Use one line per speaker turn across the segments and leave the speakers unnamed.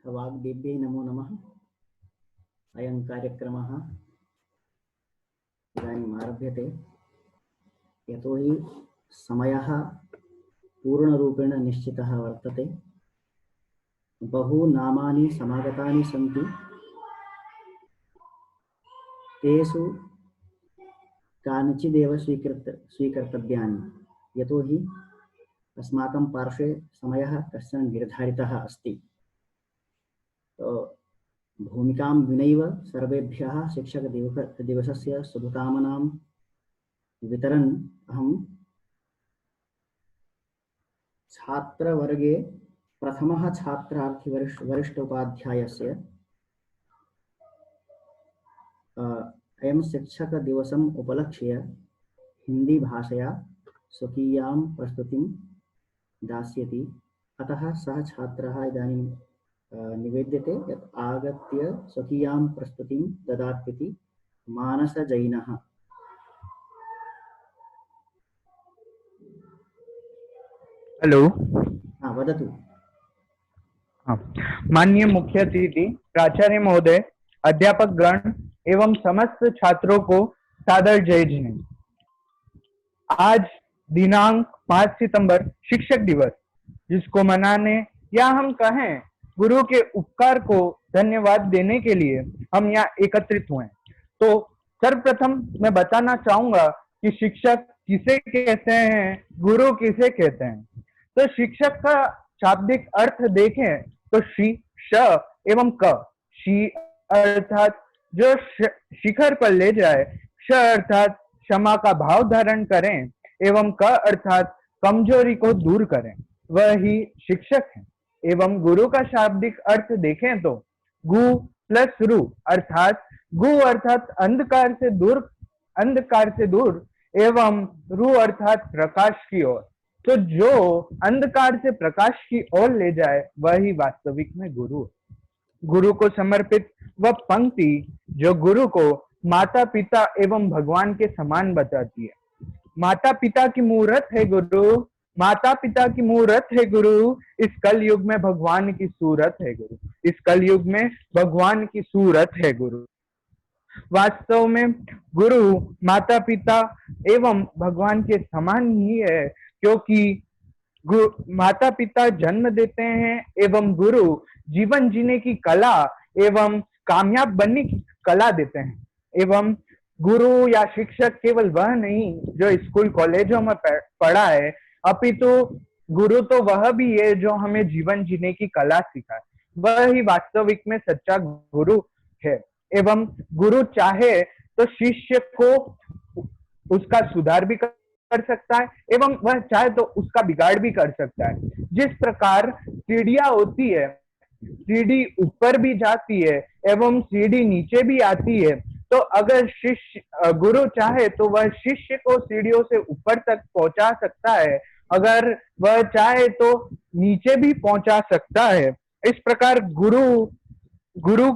वाग्देव्यै नमो नमः। अयं कार्यक्रमः इदानीम् आरभ्यते। यतोहि समयः पूर्णरूपेण निश्चितः वर्तते। बहु नामानि समागतानि सन्ति। तेषु कानिचिदेव स्वीकर्तव्यानि, यतोहि अस्माकं पार्श्वे समयः कश्चन निर्धारितः अस्ति। भूमिकां विनैव सर्वेभ्यः शिक्षकदिवसस्य शुभकामनां वितरन् अहं छात्रवर्गे प्रथमः छात्रार्थी वरिष्ठ उपाध्यायस्य अयं शिक्षकदिवसम् उपलक्ष्य हिंदी भाषया स्वकीयां प्रस्तुतिं दास्यति। अतः सः छात्रः इदानीं निवेद्यते यत् आगत्य स्वकीयां प्रस्तुतिं ददातीति। मानसजैनः।
हेलो।
वदतु।
माननीय मुख्य अतिथि, प्राचार्य महोदय, अध्यापक गण एवं समस्त छात्रों को सादर जय जिनेन्द्र। आज दिनांक 5 सितंबर शिक्षक दिवस, जिसको मनाने या हम कहें गुरु के उपकार को धन्यवाद देने के लिए हम यहाँ एकत्रित हुए। तो सर्वप्रथम मैं बताना चाहूंगा कि शिक्षक किसे कहते हैं, गुरु किसे कहते हैं। तो शिक्षक का शाब्दिक अर्थ देखें तो शी, श एवं क। शी अर्थात जो शिखर पर ले जाए, श अर्थात क्षमा का भाव धारण करें एवं क अर्थात कमजोरी को दूर करें, वह ही शिक्षक है। एवं गुरु का शाब्दिक अर्थ देखें तो गु प्लस रु अर्थात गु अर्थात अंधकार से दूर एवं रु अर्थात प्रकाश की ओर। तो जो अंधकार से प्रकाश की ओर ले जाए वही वास्तविक में गुरु। गुरु को समर्पित वह पंक्ति जो गुरु को माता पिता एवं भगवान के समान बताती है। माता पिता की मूरत है गुरु, माता पिता की मूरत है गुरु, इस कलयुग में भगवान की सूरत है गुरु, इस कलयुग में भगवान की सूरत है गुरु। वास्तव में गुरु माता पिता एवं भगवान के समान ही है, क्योंकि माता पिता जन्म देते हैं एवं गुरु जीवन जीने की कला एवं कामयाब बनने की कला देते हैं। एवं गुरु या शिक्षक केवल वह नहीं जो स्कूल कॉलेजों में पढ़ा है, अपितु गुरु तो वह भी है जो हमें जीवन जीने की कला सिखाए। वह ही वास्तविक में सच्चा गुरु है। एवं गुरु चाहे तो शिष्य को उसका सुधार भी कर सकता है एवं वह चाहे तो उसका बिगाड़ भी कर सकता है। जिस प्रकार सीढ़ियां होती है, सीढ़ी ऊपर भी जाती है एवं सीढ़ी नीचे भी आती है, तो अगर गुरु चाहे तो वह शिष्य को सीढ़ियों से ऊपर तक पहुंचा सकता है, अगर वह चाहे तो नीचे भी पहुंचा सकता है। इस प्रकार गुरु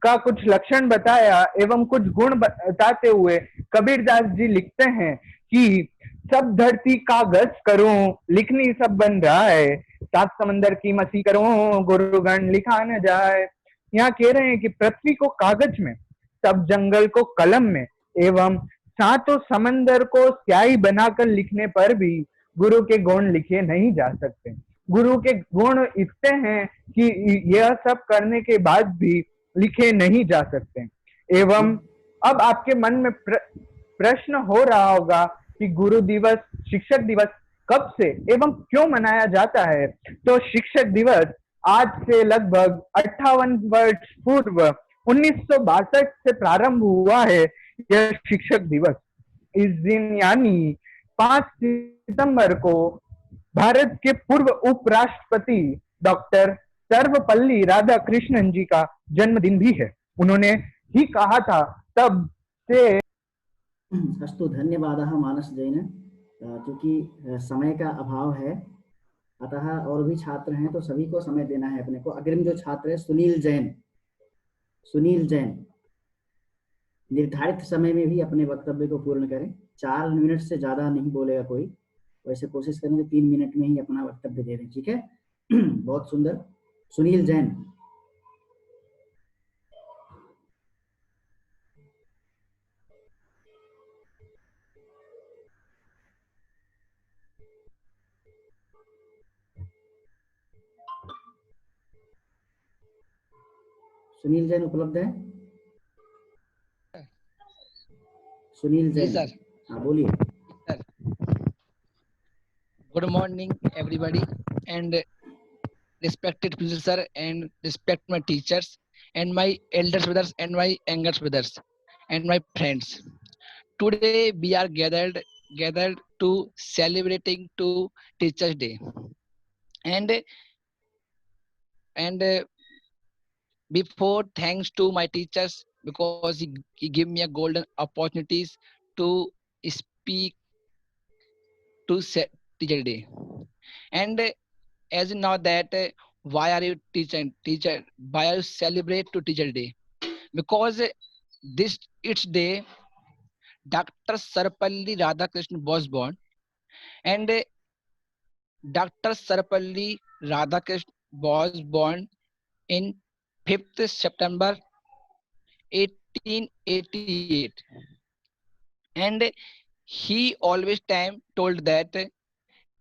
का कुछ लक्षण बताया एवं कुछ गुण बताते हुए कबीरदास जी लिखते हैं कि सब धरती कागज करूं, लिखनी सब बन रहा है, सात समंदर की मसी करूं, गुरुगण लिखा न जाए। यहाँ कह रहे हैं कि पृथ्वी को कागज में, सब जंगल को कलम में एवं सातों समंदर को स्याही बनाकर लिखने पर भी गुरु के गुण लिखे नहीं जा सकते। गुरु के गुण इतने हैं कि यह सब करने के बाद भी लिखे नहीं जा सकते। एवं अब आपके मन में प्रश्न हो रहा होगा कि गुरु दिवस, शिक्षक दिवस कब से एवं क्यों मनाया जाता है। तो शिक्षक दिवस आज से लगभग 58 वर्ष पूर्व 1962 से प्रारंभ हुआ है यह शिक्षक दिवस। इस दिन यानी 5 सितंबर को भारत के पूर्व उपराष्ट्रपति डॉक्टर सर्वपल्ली राधाकृष्णन जी का जन्मदिन भी है। उन्होंने ही कहा था तब से।
अस्तु, धन्यवादः मानस जैन। क्योंकि समय का अभाव है, अतः और भी छात्र हैं तो सभी को समय देना है अपने को। अग्रिम जो छात्र है सुनील जैन निर्धारित समय में भी अपने वक्तव्य को पूर्ण करें। 4 मिनट से ज्यादा नहीं बोलेगा कोई, वैसे कोशिश करेंगे 3 मिनट में ही अपना वक्तव्य दे दें, ठीक है। बहुत सुंदर। सुनील जैन। सुनील जैन उपलब्ध है? सुनील
जी
जैन,
सर।
हाँ बोलिए।
Sir, good morning everybody and respected professor and respect my teachers and my elder brothers and my younger brothers and my friends. Today we are gathered to celebrating to Teachers Day, and before thanks to my teachers because he gave me a golden opportunities to speak to Teacher Day. And as you know that why are you teacher why are you celebrate to Teacher Day? Because this its day Dr. Sarpalli Radhakrishnan was born, and Dr. Sarpalli Radhakrishnan was born in 5th September 1888, and he always time told that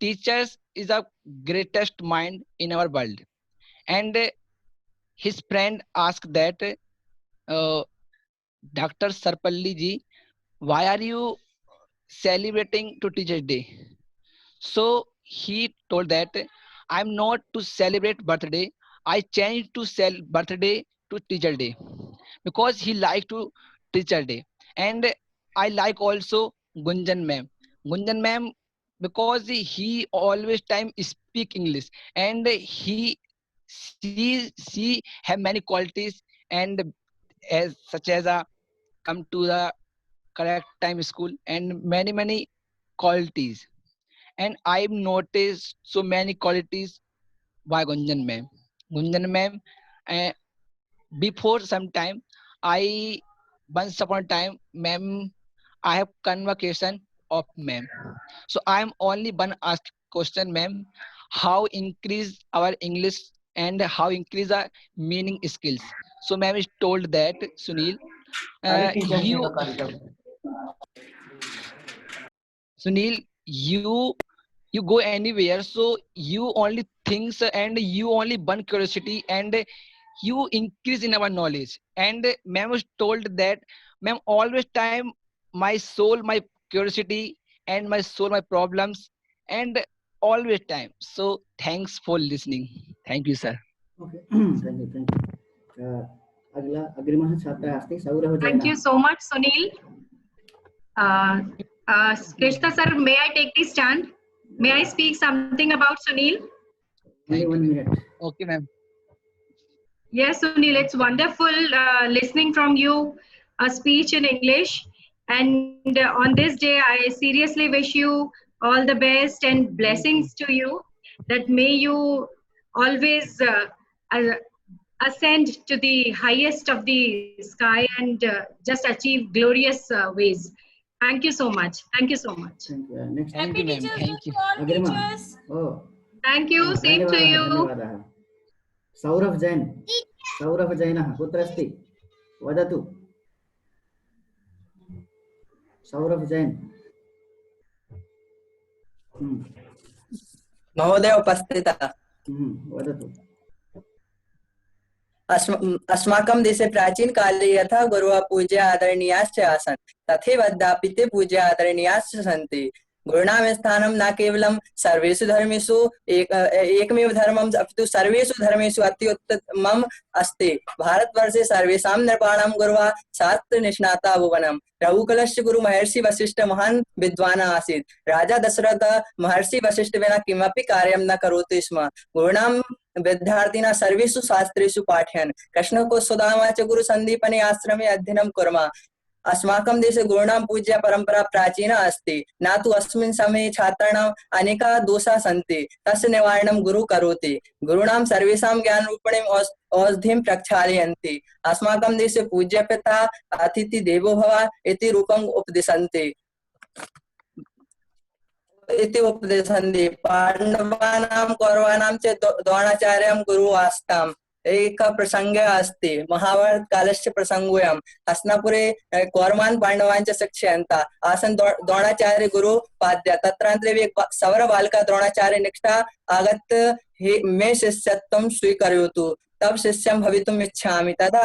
teachers is the greatest mind in our world. And his friend asked that Dr. Sarpalli ji, why are you celebrating to Teachers Day? So he told that I'm not to celebrate birthday. I changed to birthday to Teacher Day because he liked to Teacher Day. And I like also Gunjan ma'am. Gunjan ma'am because he always time speak English, and she have many qualities, and as such as a come to the correct time school and many qualities. And I've noticed so many qualities by Gunjan ma'am. Gunjan ma'am, uh, before some time, I once upon a time, ma'am, I have convocation of ma'am. So I'm only one ask question, ma'am, how increase our English and how increase our meaning skills. So ma'am is told that Sunil, you Sunil, you go anywhere, so you only thinks and you only burn curiosity and you increase in our knowledge. And ma'am was told that ma'am always time my soul, my curiosity and my soul, my problems and always time. So thanks for listening. Thank you, sir.
Okay, thank you. अगला अग्रिमः छात्रः अस्ति Saurabh जैनः.
Thank you so much, Sunil. Krishna sir, may I take the stand? May I speak something about Sunil?
Only 1 minute.
Okay, ma'am.
Yes, Sunil, it's wonderful listening from you a speech in English. And on this day, I seriously wish you all the best and blessings to you. That may you always ascend to the highest of the sky and just achieve glorious ways. Thank you so much. Thank you so much.
Thank you. Next.
Thank you, ma'am. Thank you.
अग्रिमः. Oh.
Thank you. Same to you.
धन्यवादः. सौरभ जैन. सौरभ जैनः कुत्र अस्ति? वदतु. सौरभ जैन.
महोदय उपस्थितः.
वदतु.
अस्माकं देशे प्राचीन काले यथा गुरुः पूज्य आदरणीयाश्च आसन् तथैव अद्यापि ते पूज्य आदरणीयाश्च सन्ति. गुरूणां स्थानं न केवलं सर्वेषु धर्मेषु एकमेव धर्मम् अपितु सर्वेषु धर्मेषु अत्युत्तमम् अस्ति. भारतवर्षे सर्वेषां नृपाणां गुरुः शास्त्र निष्णाता भुवनं. रघुकुलस्य गुरु महर्षि वशिष्ठ महान् विद्वान् आसीत्. राजा दशरथ महर्षि वशिष्ठ विना किमपि कार्यं न करोति स्म. गुरूणां विद्यार्थिनः सर्वेषु शास्त्रेषु पाठयन्. कृष्ण को सुदामा च गुरु सन्दीपने आश्रमे अध्ययनं कुर्मः. अस्माकं देशे गुरूणां पूज्य परंपरा प्राचीना अस्ति. न तु अस्मिन् समये छात्राणाम् अनेकाः दोषाः सन्ति. तस्य निवारणं गुरुः करोति. गुरूणां सर्वेषां ज्ञानरूपिणीम् औषधिं प्रक्षालयन्ति. अस्माकं देशे पूज्य पिता अतिथि देवो भव इति रूपम् उपदिशन्ति. पाण्डवानां कौरवाणां च द्रोणाचार्यं गुरुः आस्ताम्. एक प्रसंग अस्ति. महाभारत कालस्य प्रसंगोऽयम्. हस्तिनापुरे कौरवान् पाण्डवान् च शिक्षयन्तः आसन् द्रोणाचार्य गुरु पाद्य. तत्रान्तरे सवर बालिका द्रोणाचार्य निष्ठा आगत्य मे शिष्यत्वं स्वीकरोतु. तब शिष्यं भवितुम् इच्छामि। तदा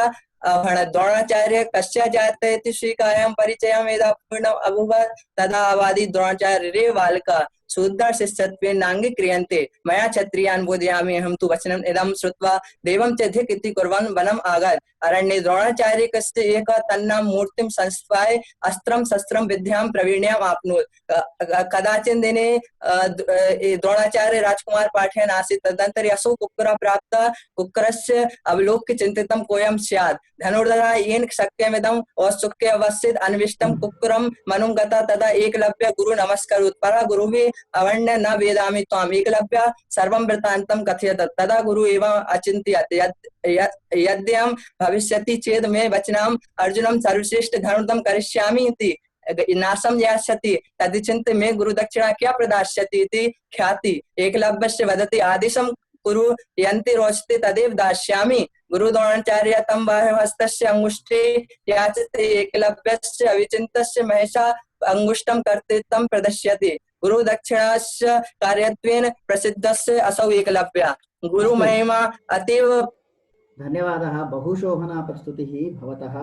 द्रोणाचार्य कस्य जाते इति स्वीकार्यं परिचयं यदा पूर्णम् अभवत् तदा अवादि द्रोणाचार्य रे बालका शूद्र शिष्यत्वेन नाङ्गीक्रियन्ते मया क्षत्रियान् बोधयामि अहं तु वचनम् इदं श्रुत्वा देवं च धिक् इति कुर्वन् वनम् आगत्। अरण्ये द्रोणाचार्य कस्य एकः तन्नाम मूर्तिं संस्थाप्य अस्त्रं शस्त्रं विद्यां प्रवीण्याम् आप्नोत्। कदाचिन् दिने द्रोणाचार्य राजकुमार पाठयन् आसीत्। तदनन्तरं असौ कुक्कुरः प्राप्तः। कुक्कुरस्य अवलोक्य चिन्तितं कोऽयं स्यात्। धनुर्धरः येन शक्यमिदम् औत्सुक्ये अवश्यत् अन्विष्टं कुक्कुरं मनुं गतः। तदा एकलव्य गुरु नमस्करोत्। परः गुरुः अवण्य न वेदामि त्वाम्। एकलव्य सर्वं वृत्तान्तं कथयत्। तदा गुरु एवम् अचिन्तयत् यद्यं भविष्यति चेत् मे वचनम् अर्जुनं सर्वश्रेष्ठ धनुर्धं करिष्यामि इति नाशं यास्यति तदिचिन्त्य मे गुरुदक्षिणा क्या प्रदास्यति इति ख्याति। एकलव्यस्य वदति आदेशं कुरु यन्ति रोचते तदेव दास्यामि। गुरु द्रोणाचार्य तं बाह्यहस्तस्य अंगुष्ठे याचते। एकलव्यस्य अविचिन्तस्य महसा अंगुष्ठं कर्तृत्वं प्रदर्शयति। गुरु दक्षिणस्य कार्यत्वेन प्रसिद्धस्य असौ एकलव्यः। गुरु महिमा अतीव।
धन्यवादः। बहुशोभना प्रस्तुतिः भवतः।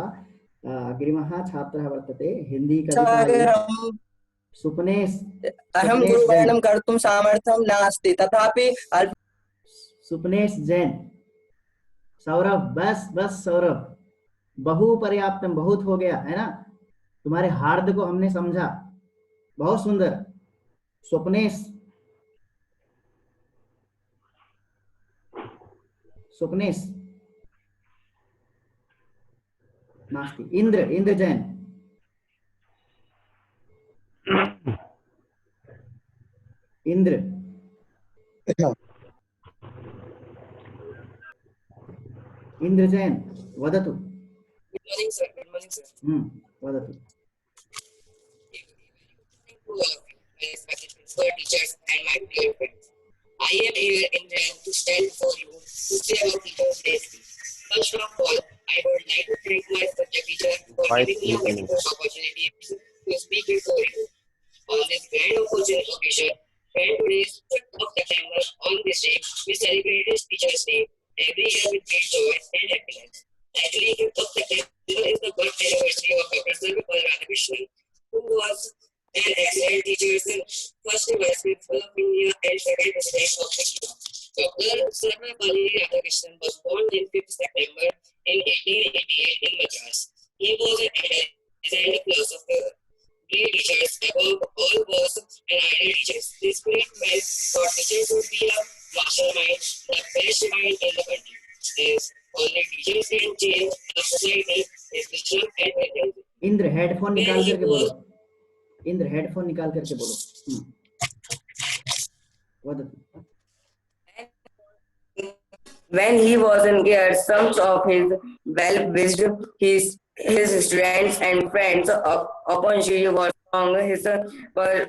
अग्रिमः छात्रः वर्तते हिंदी सुपनेश।
अहं गुरुवर्णं कर्तुं सामर्थ्यं नास्ति तथापि
सुपनेश जैन। सौरभ, बस बस सौरभ, बहु पर्याप्तम, बहुत हो गया है ना। तुम्हारे हार्द को हमने समझा, बहुत सुंदर। स्वप्नेश, स्वप्नेश नास्ति। इंद्र, इंद्र जैन। इंद्र, इंद्र जैन वदतु।
Good morning, sir. Good morning, sir.
वदतु।
My respected principal, teachers, and my dear friends. I am here in Jan to stand before you to say about Teachers' Day. First of all, I would like to thank my subject teacher for giving me a wonderful opportunity to speak before you. On this grand occasion, and today's 5th of September, on this day, we celebrate Teachers' Day every year with great joy and happiness. Actually, 5th of September is the birth anniversary of Dr. Sarvapalli Radhakrishnan, who was an excellent teacher, first vice principal of India and second president of India. Dr. Sarvapalli Radhakrishnan was born on 5th September in 1888 in Madras. He was an intelligent philosopher. Great teachers above all was an ideal teacher. This great man thought teachers would be a mastermind, the best mind in the country. As only teachers can change a society, is wisdom and wisdom.
Indra headphone निकाल करके बोलो। Indra headphone निकाल करके बोलो।
When he was in care, some of his well-wished his students and friends upon she was among his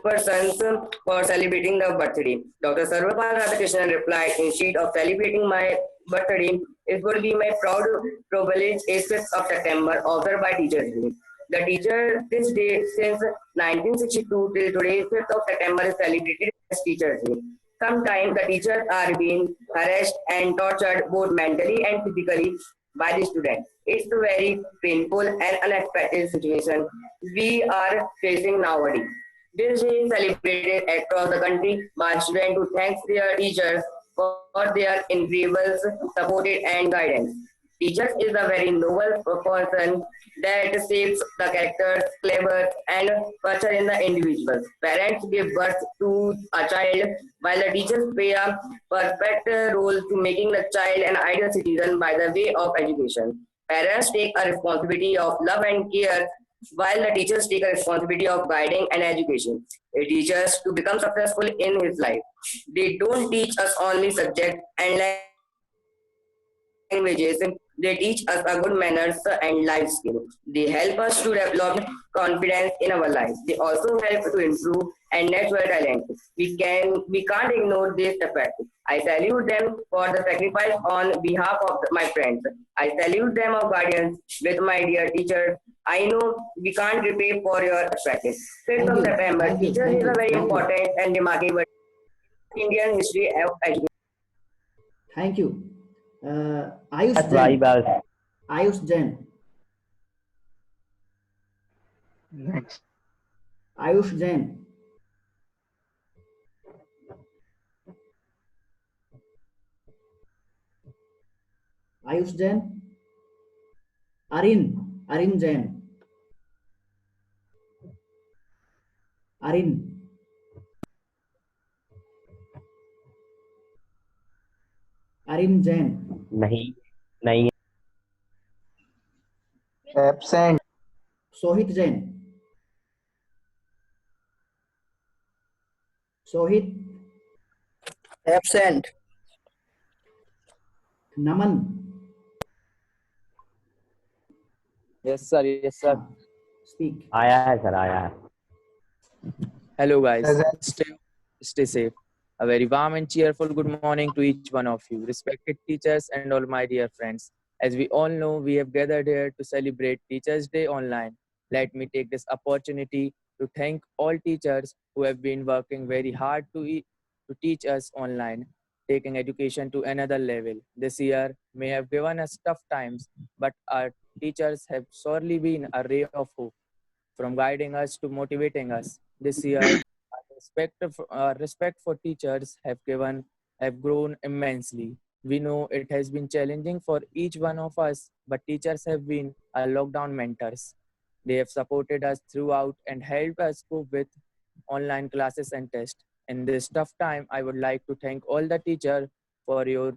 persons for celebrating the birthday. Dr. Sarvapalli Radhakrishnan replied, instead of celebrating my birthday, it would be my proud privilege 5th of September observed by Teachers' Day. The teacher this day since 1962 till today, 5th of September is celebrated as Teachers' Day. Sometimes the teachers are being harassed and tortured both mentally and physically by the students. It's a very painful and unexpected situation we are facing nowadays. This day is celebrated across the country by students to thank their teachers for their incredible support and guidance. Teachers is a very noble person that shapes the character, clever, and culture in the individual. Parents give birth to a child, while the teachers play a perfect role to making the child an ideal citizen by the way of education. Parents take a responsibility of love and care, while the teachers take a responsibility of guiding and education. They teach us to become successful in his life. They don't teach us only subject and languages. They teach us a good manners and life skills. They help us to develop confidence in our life. They also help to improve and natural talent. We can't ignore this effect. I salute them for the sacrifice on behalf of my friends. I salute them of guardians with my dear teachers. I know we can't repay for your effort. 5th of September, teachers is a very important and remarkable Indian history of education.
Thank you. Ayush
बस भाई
जैन,
बस।
Ayush Jain,
Next.
Ayush Jain, Ayush Jain, अरिन, अरिन Jain, अरिन, अरिन Jain,
नहीं नहीं।
Absent.
Sohit Jain, Sohit,
Absent.
नमन,
Yes, sir. Yes, sir.
हाँ, speak.
आया है sir, आया है।
Hello, guys.
Present.
Stay safe. A very warm and cheerful good morning to each one of you, respected teachers and all my dear friends. As we all know, we have gathered here to celebrate Teachers' Day online. Let me take this opportunity to thank all teachers who have been working very hard to teach us online, taking education to another level. This year may have given us tough times, but our teachers have surely been a ray of hope, from guiding us to motivating us. This year, respect for teachers have grown immensely. We know it has been challenging for each one of us, but teachers have been our lockdown mentors. They have supported us throughout and helped us cope with online classes and tests. In this tough time, I would like to thank all the teachers for your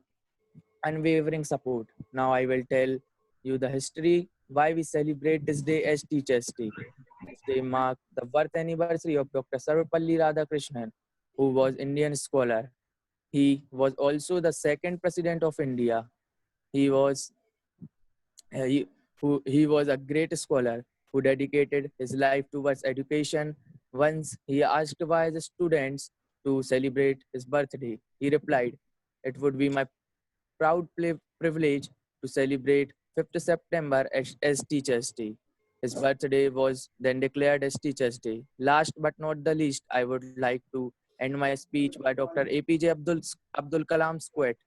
unwavering support. Now I will tell you the history why we celebrate this day as Teachers' Day. This day marks the birth anniversary of Dr. Sarvapalli Radhakrishnan, who was Indian scholar. He was also the second president of India. He was he, he was a great scholar who dedicated his life towards education. Once he asked by the students to celebrate his birthday, he replied, "It would be my proud privilege to celebrate 5th September as Teachers' Day." His birthday was then declared as Teachers' Day. Last but not the least, I would like to end my speech by Dr. APJ Abdul Kalam's quote: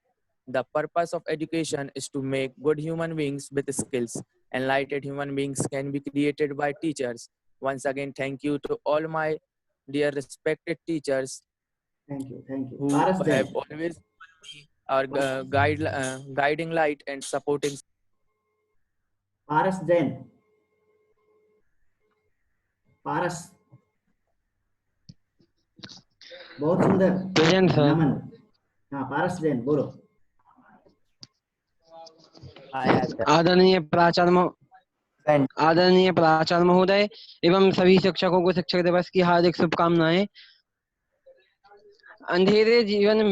"The purpose of education is to make good human beings with skills. Enlightened human beings can be created by teachers." Once again, thank you to all my dear respected teachers
thank you, thank you.
who
Paras
have
Jain,
always our guiding light and supporting.
Paras Jain, पारस, बहुत सुंदर।
Present sir.
नमन, हाँ पारस जैन बोलो।
आया है sir.
आदरणीय प्राचार्य
Present.
आदरणीय प्राचार्य महोदय एवं सभी शिक्षकों को शिक्षक दिवस की हार्दिक शुभकामनाएं। अंधेरे जीवन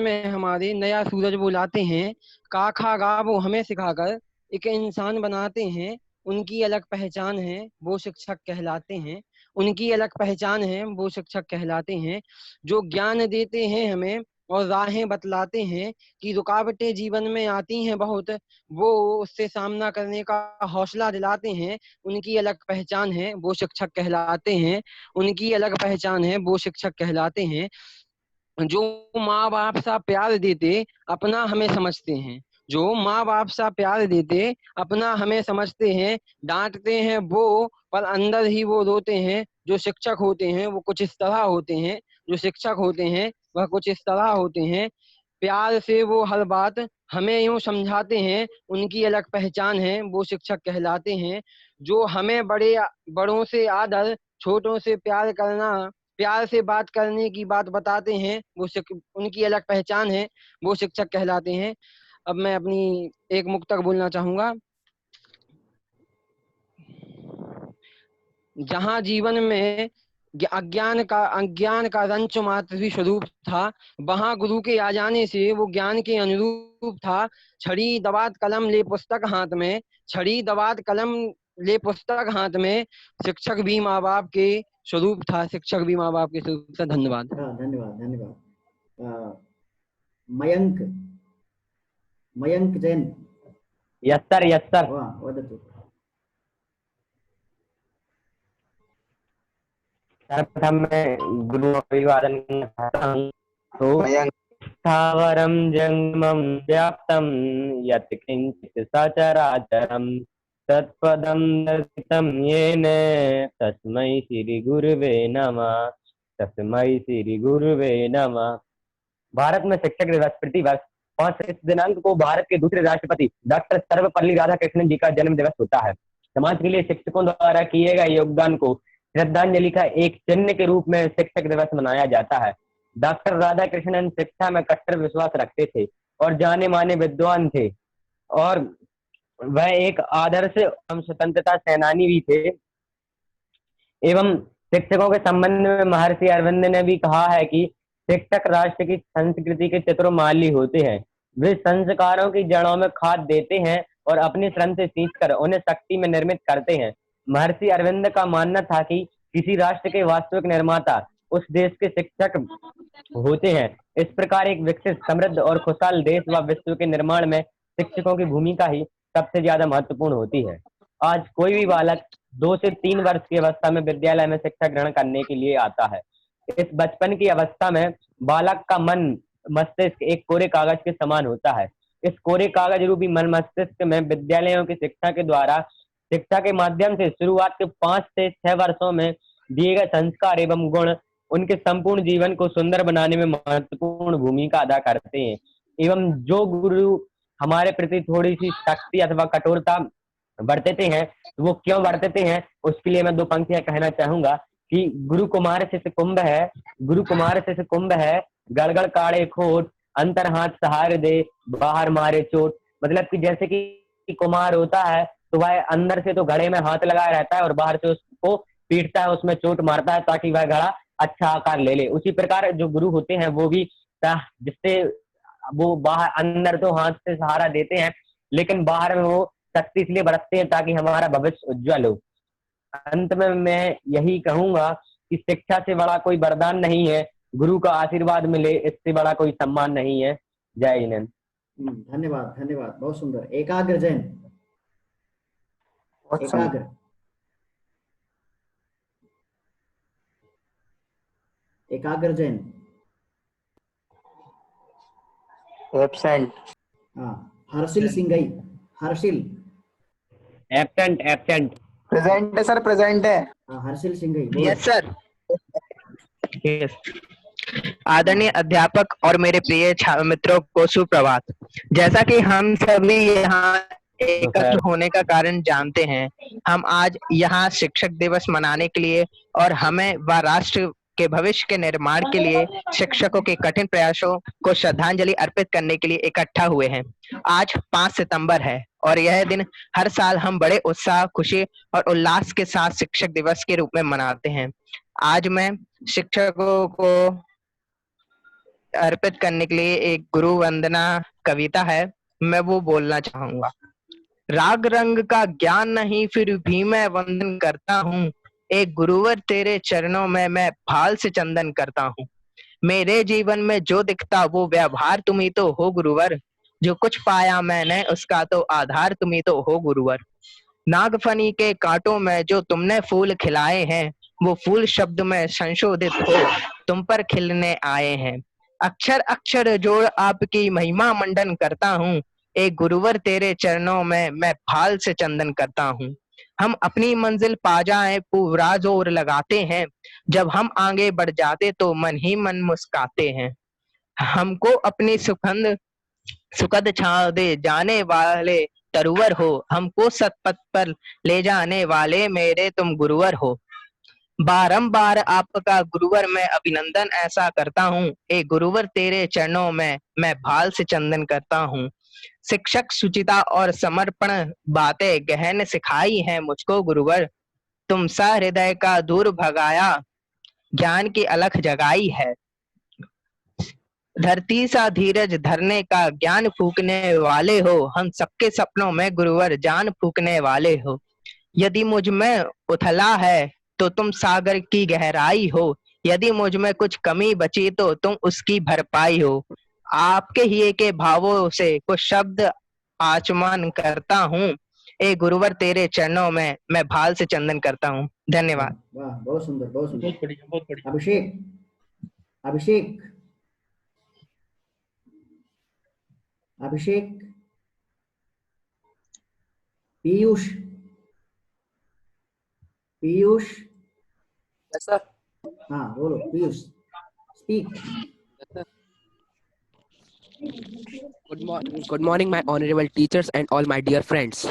में हमारे नया सूरज वो लाते हैं। का खा गा वो हमें सिखाकर एक इंसान बनाते हैं। उनकी अलग पहचान है, वो शिक्षक कहलाते हैं। उनकी अलग पहचान है, वो शिक्षक कहलाते हैं। जो ज्ञान देते हैं हमें और राहें बतलाते हैं कि रुकावटें जीवन में आती हैं बहुत, वो उससे सामना करने का हौसला दिलाते हैं। उनकी अलग पहचान है, वो शिक्षक कहलाते हैं। उनकी अलग पहचान है, वो शिक्षक कहलाते हैं। जो माँ बाप सा प्यार देते अपना हमें समझते हैं। जो माँ बाप सा प्यार देते अपना हमें समझते हैं। डांटते हैं वो पर अंदर ही वो रोते हैं। जो शिक्षक होते हैं वो कुछ इस तरह होते हैं। जो शिक्षक होते हैं वह कुछ इस तरह होते हैं। प्यार से वो हर बात हमें यूं समझाते हैं। उनकी अलग पहचान है, वो शिक्षक कहलाते हैं। जो हमें बड़ों से आदर, छोटों से प्यार करना, प्यार से बात करने की बात बताते हैं, उनकी अलग पहचान है, वो शिक्षक कहलाते हैं। अब मैं अपनी एक मुक्तक बोलना चाहूंगा। जहाँ जीवन में अज्ञान का रंच मात्र ही स्वरूप था, वहाँ गुरु के आ जाने से वो ज्ञान के अनुरूप था। छड़ी दवात कलम ले पुस्तक हाथ में, छड़ी दवात कलम ले पुस्तक हाथ में, शिक्षक भी माँ बाप के स्वरूप था। शिक्षक भी माँ बाप के स्वरूप था। धन्यवाद।
हाँ, धन्यवाद, धन्यवाद। Mayank, Mayank Jain,
yes sir, yes sir.
वाह, वदतु।
सर्वप्रथम मैं गुरु अभिवादन करता हूँ। तो
Mayank.
स्थावरं जंगमं व्याप्तं यत् किंचित् सचराचरं तत्पदं दर्शितं येन तस्मै श्री गुरुवे नमः। तस्मै श्री गुरुवे नमः। भारत में शिक्षक दिवस प्रतिवर्ष 5 दिनांक को भारत के दूसरे राष्ट्रपति डॉक्टर सर्वपल्ली राधाकृष्णन जी का जन्म दिवस होता है। समाज के लिए शिक्षकों द्वारा किए गए योगदान को श्रद्धांजलि का एक चिन्ह के रूप में शिक्षक दिवस मनाया जाता है। डॉक्टर राधाकृष्णन शिक्षा में कट्टर विश्वास रखते थे और जाने माने विद्वान थे और वह एक आदर्श स्वतंत्रता सेनानी भी थे। एवं शिक्षकों के संबंध में महर्षि अरविंद ने भी कहा है कि शिक्षक राष्ट्र की संस्कृति के चित्रमाली होते हैं। वे संस्कारों की जड़ों में खाद देते हैं और अपने श्रम से सींचकर उन्हें शक्ति में निर्मित करते हैं। महर्षि अरविंद का मानना था कि किसी राष्ट्र के वास्तविक निर्माता उस देश के शिक्षक होते हैं। इस प्रकार एक विकसित, समृद्ध और खुशहाल देश व विश्व के निर्माण में शिक्षकों की भूमिका ही सबसे ज्यादा महत्वपूर्ण होती है। आज कोई भी बालक 2 से 3 वर्ष की अवस्था में विद्यालय में शिक्षा ग्रहण करने के लिए आता है। इस बचपन की अवस्था में बालक का मन मस्तिष्क एक कोरे कागज के समान होता है। इस कोरे कागज रूपी मन मस्तिष्क में विद्यालयों की शिक्षा के द्वारा शिक्षा के माध्यम से शुरुआत के 5 से 6 वर्षों में दिए गए संस्कार एवं गुण उनके संपूर्ण जीवन को सुंदर बनाने में महत्वपूर्ण भूमिका अदा करते हैं। एवं जो गुरु हमारे प्रति थोड़ी सी सख्ती अथवा कठोरता बरतते हैं, वो क्यों बरतते हैं उसके लिए मैं 2 पंक्तियां कहना चाहूंगा कि गुरु कुमार शिष्य कुंभ है, गुरु कुमार शिष्य कुंभ है, गड़गड़ काढ़े खोट, अंतर हाथ सहारे दे, बाहर मारे चोट। मतलब कि जैसे कि कुमार होता है तो वह अंदर से तो घड़े में हाथ लगाया रहता है और बाहर से उसको पीटता है, उसमें चोट मारता है ताकि वह घड़ा अच्छा आकार ले ले। उसी प्रकार जो गुरु होते हैं वो भी जिससे वो बाहर अंदर तो हाथ से सहारा देते हैं लेकिन बाहर में वो शक्ति इसलिए बरतते हैं ताकि हमारा भविष्य उज्जवल हो। अंत में मैं यही कहूंगा कि शिक्षा से बड़ा कोई वरदान नहीं है, गुरु का आशीर्वाद मिले इससे बड़ा कोई सम्मान नहीं है। जय हिंद।
धन्यवाद, धन्यवाद, बहुत सुंदर। एकाग्र जैन, एकाग्र, एकाग्र जैन,
एब्सेंट।
हाँ, Harshil Singhai, Harshil,
absent, absent.
Present है सर, प्रेजेंट है।
हाँ, हर्षिल सिंघई।
Yes sir. आदरणीय अध्यापक और मेरे प्रिय मित्रों को सुप्रभात। जैसा कि हम सभी यहाँ एकत्र होने का कारण जानते हैं, हम आज यहाँ शिक्षक दिवस मनाने के लिए और हमें व राष्ट्र के भविष्य के निर्माण के लिए शिक्षकों के कठिन प्रयासों को श्रद्धांजलि अर्पित करने के लिए इकट्ठा हुए हैं। आज 5 सितंबर है और यह दिन हर साल हम बड़े उत्साह, खुशी और उल्लास के साथ शिक्षक दिवस के रूप में मनाते हैं। आज मैं शिक्षकों को अर्पित करने के लिए एक गुरु वंदना कविता है, मैं वो बोलना चाहूंगा। राग रंग का ज्ञान नहीं फिर भी मैं वंदन करता हूँ, एक गुरुवर तेरे चरणों में मैं भाल से चंदन करता हूँ। मेरे जीवन में जो दिखता वो व्यवहार तुम ही तो हो गुरुवर, जो कुछ पाया मैंने उसका तो आधार तुम ही तो हो गुरुवर। नागफनी के कांटों में जो तुमने फूल खिलाए हैं, वो फूल शब्द में संशोधित हो तुम पर खिलने आए हैं। अक्षर अक्षर जोड़ आपकी महिमा मंडन करता हूँ, एक गुरुवर तेरे चरणों में मैं भाल से चंदन करता हूँ। हम अपनी मंजिल पा जाए पूरा जोर लगाते हैं, जब हम आगे बढ़ जाते तो मन ही मन मुस्काते हैं। हमको अपनी सुखद छांव दे जाने वाले तरुवर हो, हमको सतपथ पर ले जाने वाले मेरे तुम गुरुवर हो। बारंबार आपका गुरुवर मैं अभिनंदन ऐसा करता हूँ, एक गुरुवर तेरे चरणों में मैं भाल से चंदन करता हूँ। शिक्षक शुचिता और समर्पण बातें गहन सिखाई हैं मुझको गुरुवर, तुम सा हृदय का दूर भगाया ज्ञान की अलख जगाई है। धरती सा धीरज धरने का ज्ञान फूकने वाले हो, हम सबके सपनों में गुरुवर जान फूकने वाले हो। यदि मुझ में उथला है तो तुम सागर की गहराई हो, यदि मुझ में कुछ कमी बची तो तुम उसकी भरपाई हो। आपके ही के भावों से कुछ शब्द आचमन करता हूँ, ए गुरुवर तेरे चरणों में मैं भाल से चंदन करता हूँ। धन्यवाद।
वाह, बहुत सुंदर, बहुत सुंदर। अभिषेक, अभिषेक, अभिषेक, पीयूष, पीयूष,
Yes, sir.
हाँ बोलो Piyush, speak.
Good morning, my honorable teachers and all my dear friends.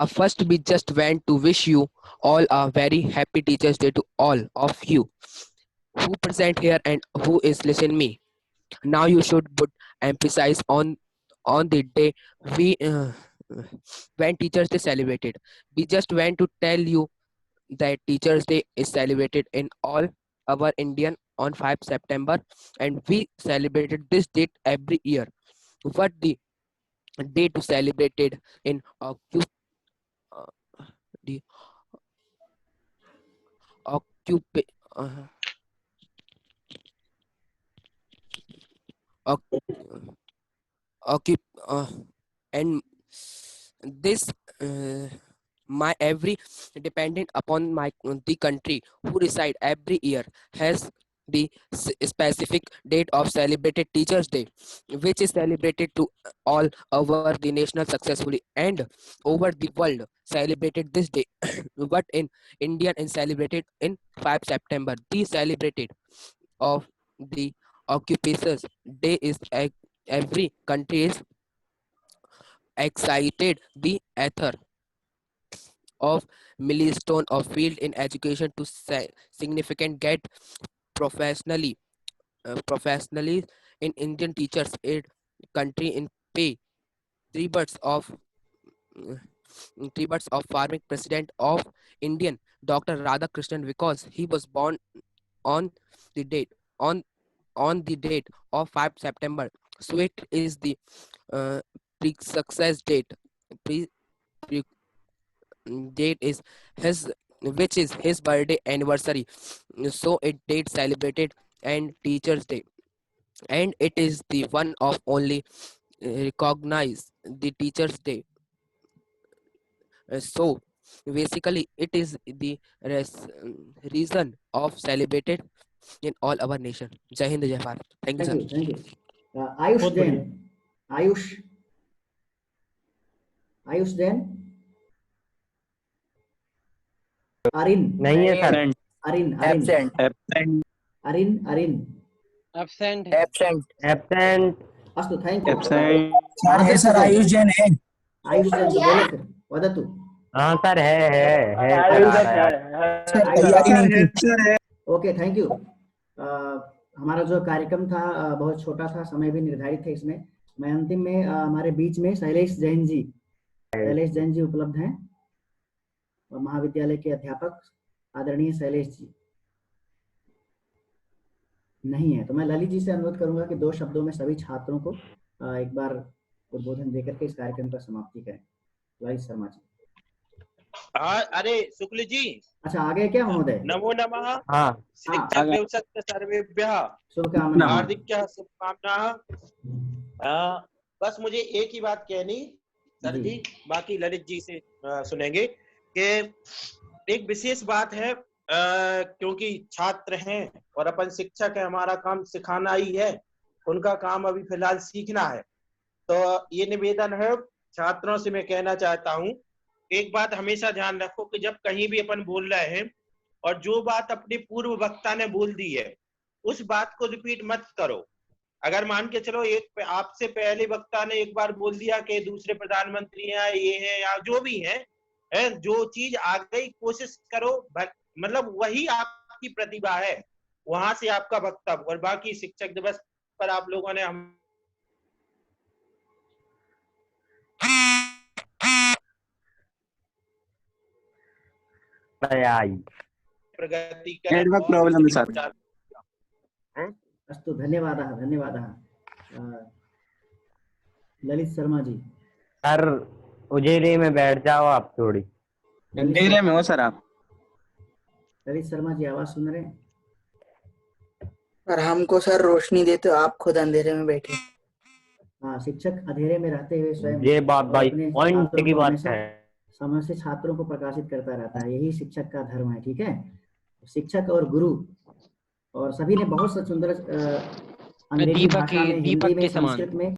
First, we just want to wish you all a very happy Teachers' Day to all of you who present here and who is listening me. Now you should put emphasis on the day we when Teachers' Day celebrated. We just want to tell you that Teachers' Day is celebrated in all our Indian on 5 September, and we celebrated this date every year. What the day to celebrated in the occupa and this my every dependent upon my the country who reside every year has the specific date of celebrated Teachers' Day, which is celebrated to all over the national successfully and over the world celebrated this day. But in India is celebrated in 5 September. The celebrated of the occupations day is every country is excited the author of milestone of field in education to significant get professionally in Indian teachers aid country in pay three birds of farming president of Indian Dr. Radhakrishnan because he was born on the date on the date of 5 September. So it is the pre-success date. Date is his, which is his birthday anniversary. So it date celebrated and Teachers' Day, and it is the one of only recognize the Teachers' Day. So basically, it is the reason of celebrated in all our nation. Jai Hind, Jai Bharat. Thank you, sir.
Thank you. Ayush Jain, Ayush, Ayush Jain, Arin,
नहीं है sir.
Arin,
Absent.
Arin,
Absent.
Absent.
अस्तु, thank you.
Sir है sir, Ayush Jain है।
आयुष जैन तो बोलो फिर, वदतु।
हाँ सर है
सर तैयारी नहीं की।
Okay, thank you. हमारा जो कार्यक्रम था बहुत छोटा था, समय भी निर्धारित है इसमें। मैं अंतिम में हमारे बीच में शैलेश जैन जी उपलब्ध हैं, महाविद्यालय के अध्यापक आदरणीय शैलेश जी नहीं है, तो मैं ललित जी से अनुरोध करूंगा कि 2 शब्दों में सभी छात्रों को एक बार उद्बोधन देकर के इस कार्यक्रम का समाप्ति करें। ललित शर्मा जी।
अरे शुक्ल जी,
अच्छा आगे क्या महोदय?
नमो नमः।
हाँ,
शिक्षक दिवसस्य सर्वेभ्यः
शुभकामनाएं,
हार्दिक शुभकामनाएं। बस मुझे एक ही बात कहनी सर जी, बाकी ललित जी से सुनेंगे कि एक विशेष बात है, क्योंकि छात्र हैं और अपन शिक्षक है, हमारा काम सिखाना ही है, उनका काम अभी फिलहाल सीखना है। तो ये निवेदन है छात्रों से, मैं कहना चाहता हूँ एक बात हमेशा ध्यान रखो कि जब कहीं भी अपन बोल रहे हैं और जो बात अपने पूर्व वक्ता ने बोल दी है उस बात को रिपीट मत करो। अगर मान के चलो एक आपसे पहले वक्ता ने एक बार बोल दिया कि दूसरे प्रधानमंत्री हैं, ये है या जो भी है, जो चीज आ गई कोशिश करो, मतलब वही आपकी प्रतिभा है, वहां से आपका वक्तव्य। और बाकी शिक्षक दिवस पर आप लोगों ने हम प्रगति
नेटवर्क प्रॉब्लम है सर।
अस्तु, धन्यवादः। ललित शर्मा जी।
सर उजेले में बैठ जाओ आप थोड़ी।
अंधेरे में हो सर आप।
ललित शर्मा जी आवाज सुन रहे हैं?
सर हमको सर रोशनी देते हो, आप खुद अंधेरे में बैठे।
हाँ, शिक्षक अंधेरे में रहते हुए स्वयं
ये बात भाई पॉइंट की बात है,
समय से छात्रों को प्रकाशित करता रहता है, यही शिक्षक का धर्म है। ठीक है, शिक्षक और गुरु और सभी ने बहुत सुंदर अंग्रेजी
दीपक
भाषा में, हिंदी
दीपक
में,
के समान।
संस्कृत में।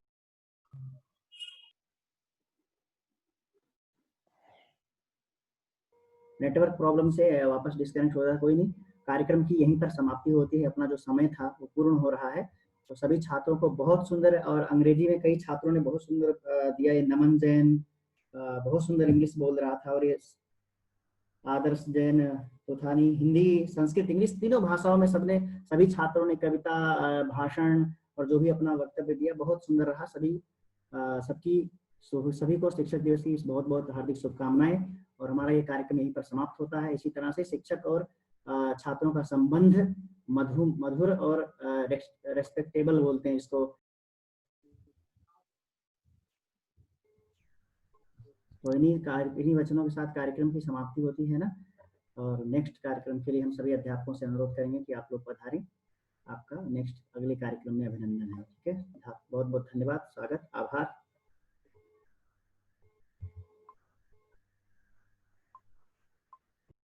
नेटवर्क प्रॉब्लम से वापस डिस्कनेक्ट हो रहा है, कोई नहीं। कार्यक्रम की यहीं पर समाप्ति होती है, अपना जो समय था वो पूर्ण हो रहा है। तो सभी छात्रों को बहुत सुंदर, और अंग्रेजी में कई छात्रों ने बहुत सुंदर दिया। ये नमन जैन बहुत सुंदर इंग्लिश बोल रहा था, और ये आदर्श जैन तोथानी हिंदी, संस्कृत, इंग्लिश तीनों भाषाओं में सबने, सभी छात्रों ने कविता, भाषण और जो भी अपना वक्तव्य दिया बहुत सुंदर रहा। सभी को शिक्षक दिवस की बहुत बहुत हार्दिक शुभकामनाएं। और हमारा ये कार्यक्रम यहीं पर समाप्त होता है। इसी तरह से शिक्षक और छात्रों का संबंध मधुर और रेस्पेक्टेबल बोलते हैं इसको। तो इन्हीं वचनों के साथ कार्यक्रम की समाप्ति होती है ना। और नेक्स्ट कार्यक्रम के लिए हम सभी अध्यापकों से अनुरोध करेंगे कि आप लोग पधारें। आपका नेक्स्ट अगले कार्यक्रम में अभिनंदन है। ठीक है, बहुत बहुत धन्यवाद, स्वागत, आभार।